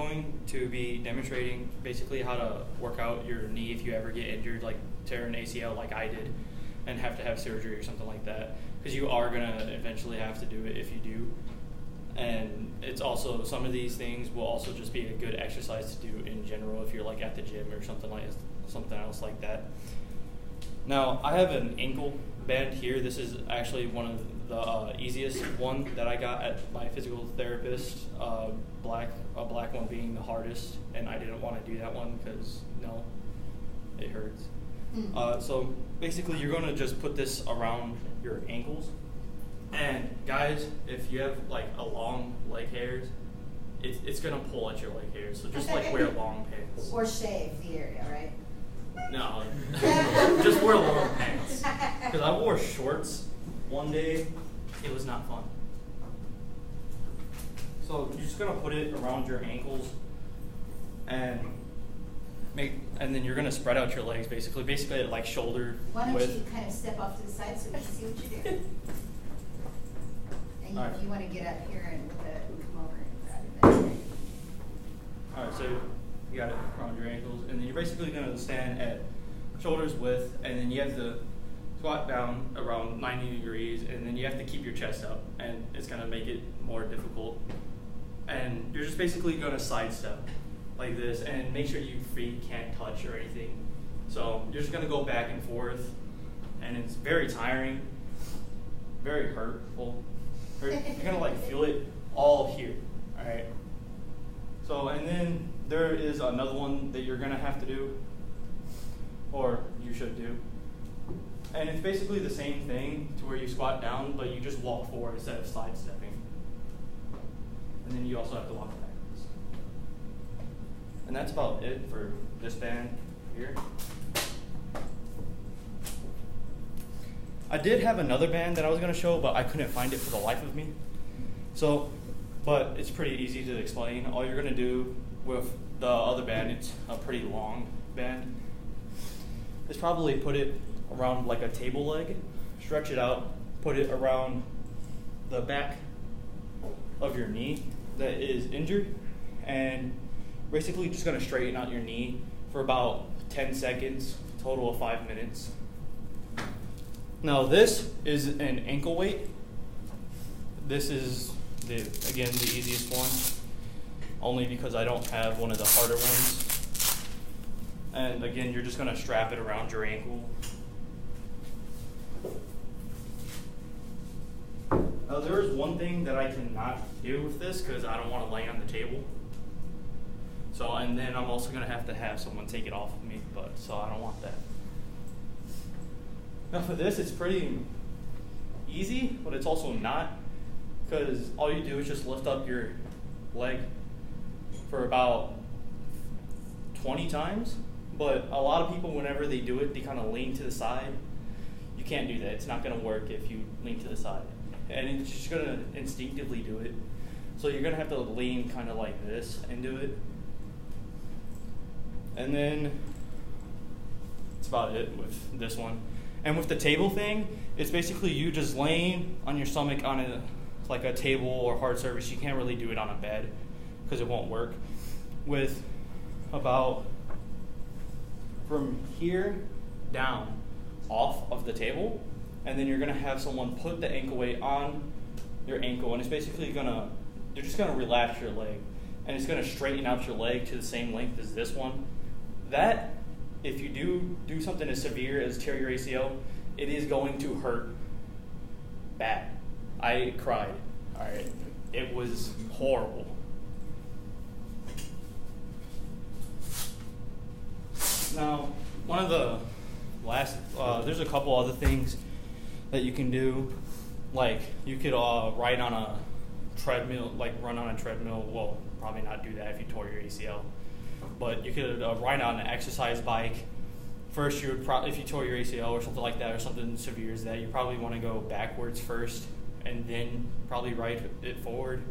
going to be demonstrating basically how to work out your knee if you ever get injured, like tear an ACL like I did, and have to have surgery or something like that. Because you are going to eventually have to do it if you do. And it's also, some of these things will also just be a good exercise to do in general if you're like at the gym or something else like that. Now, I have an ankle band here. This is actually one of the easiest one that I got at my physical therapist. A black one being the hardest, and I didn't want to do that one because it hurts. So basically, you're going to just put this around your ankles. And guys, if you have like a long leg hairs, it's gonna pull at your leg hairs. So just like wear long pants. Or shave the area, right? No, just wear long pants. Because I wore shorts one day, it was not fun. So you're just gonna put it around your ankles, and then you're gonna spread out your legs basically like shoulder width. Why don't you kind of step off to the side so we can see what you're doing? And if you want to get up here and come over and grab it. Alright, so you got it around your ankles, and then you're basically going to stand at shoulders width, and then you have to squat down around 90 degrees, and then you have to keep your chest up, and it's going to make it more difficult. And you're just basically going to sidestep like this, and make sure your feet can't touch or anything. So you're just going to go back and forth, and it's very tiring, very hurtful. You're going to like feel it all here, all right? So, and then there is another one that you're going to have to do, or you should do. And it's basically the same thing to where you squat down, but you just walk forward instead of sidestepping. And then you also have to walk backwards. And that's about it for this band here. I did have another band that I was going to show, but I couldn't find it for the life of me. So, but it's pretty easy to explain. All you're going to do with the other band, it's a pretty long band, is probably put it around like a table leg, stretch it out, put it around the back of your knee that is injured, and basically just going to straighten out your knee for about 10 seconds, total of 5 minutes. Now this is an ankle weight. This is, again, the easiest one, only because I don't have one of the harder ones. And again, you're just going to strap it around your ankle. Now there is one thing that I cannot do with this because I don't want to lay on the table. So, and then I'm also going to have someone take it off of me, so I don't want that. Now for this, it's pretty easy, but it's also not, because all you do is just lift up your leg for about 20 times, but a lot of people, whenever they do it, they kind of lean to the side. You can't do that. It's not going to work if you lean to the side. And it's just going to instinctively do it. So you're going to have to lean kind of like this and do it. And then that's about it with this one. And with the table thing, it's basically you just laying on your stomach on like a table or hard surface. You can't really do it on a bed because it won't work. With about from here down off of the table, and then you're going to have someone put the ankle weight on your ankle, and it's basically you're just going to relax your leg, and it's going to straighten out your leg to the same length as this one. That, if you do something as severe as tear your ACL, it is going to hurt bad. I cried. All right, it was horrible. Now, one of the last, there's a couple other things that you can do. Like, you could ride on a treadmill, like run on a treadmill. Well, probably not do that if you tore your ACL. But you could ride on an exercise bike. First, you would if you tore your ACL or something like that, or something severe as that, you probably want to go backwards first, and then probably ride it forward.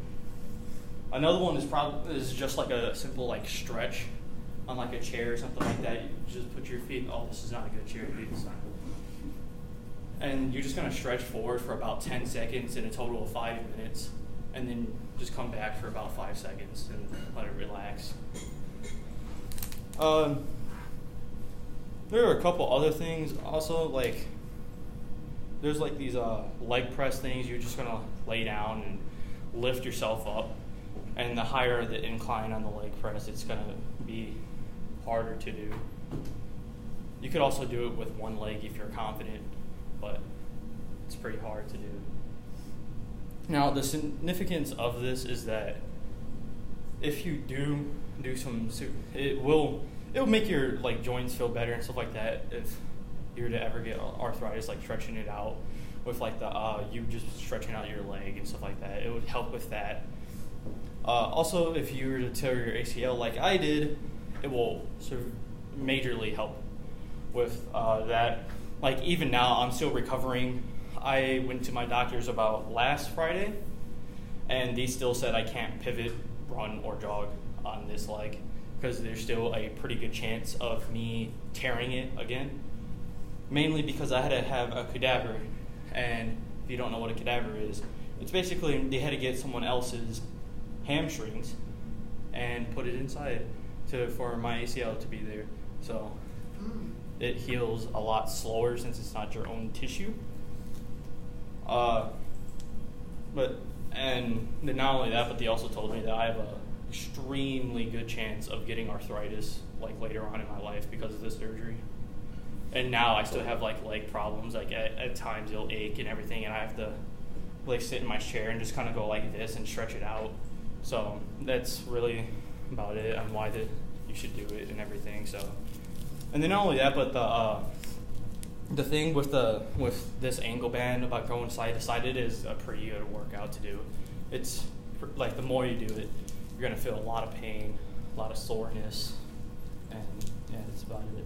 Another one is just like a simple like stretch on like a chair or something like that. You just put your feet. Oh, this is not a good chair. And you're just gonna stretch forward for about 10 seconds in a total of 5 minutes, and then just come back for about 5 seconds and let it relax. There are a couple other things also, like there's like these leg press things. You're just gonna lay down and lift yourself up, and the higher the incline on the leg press, it's gonna be harder to do. You could also do it with one leg if you're confident, but it's pretty hard to do. Now, the significance of this is that if you do some, it will make your like joints feel better and stuff like that. If you were to ever get arthritis, like stretching it out with like you just stretching out your leg and stuff like that, it would help with that. Also, if you were to tear your ACL like I did, it will sort of majorly help with that. Like even now, I'm still recovering. I went to my doctor's about last Friday, and they still said I can't pivot, run, or jog on this leg because there's still a pretty good chance of me tearing it again. Mainly because I had to have a cadaver, and if you don't know what a cadaver is, it's basically they had to get someone else's hamstrings and put it inside for my ACL to be there. So it heals a lot slower since it's not your own tissue. And not only that, but they also told me that I have a extremely good chance of getting arthritis like later on in my life because of this surgery. And now I still have like leg problems. Like at times it'll ache and everything, and I have to like sit in my chair and just kind of go like this and stretch it out. So that's really about it on why you should do it and everything. So, and then not only that, but the thing with this ankle band about going side to side, it is a pretty good workout to do. It's like the more you do it, you're gonna feel a lot of pain, a lot of soreness, and yeah, that's about it.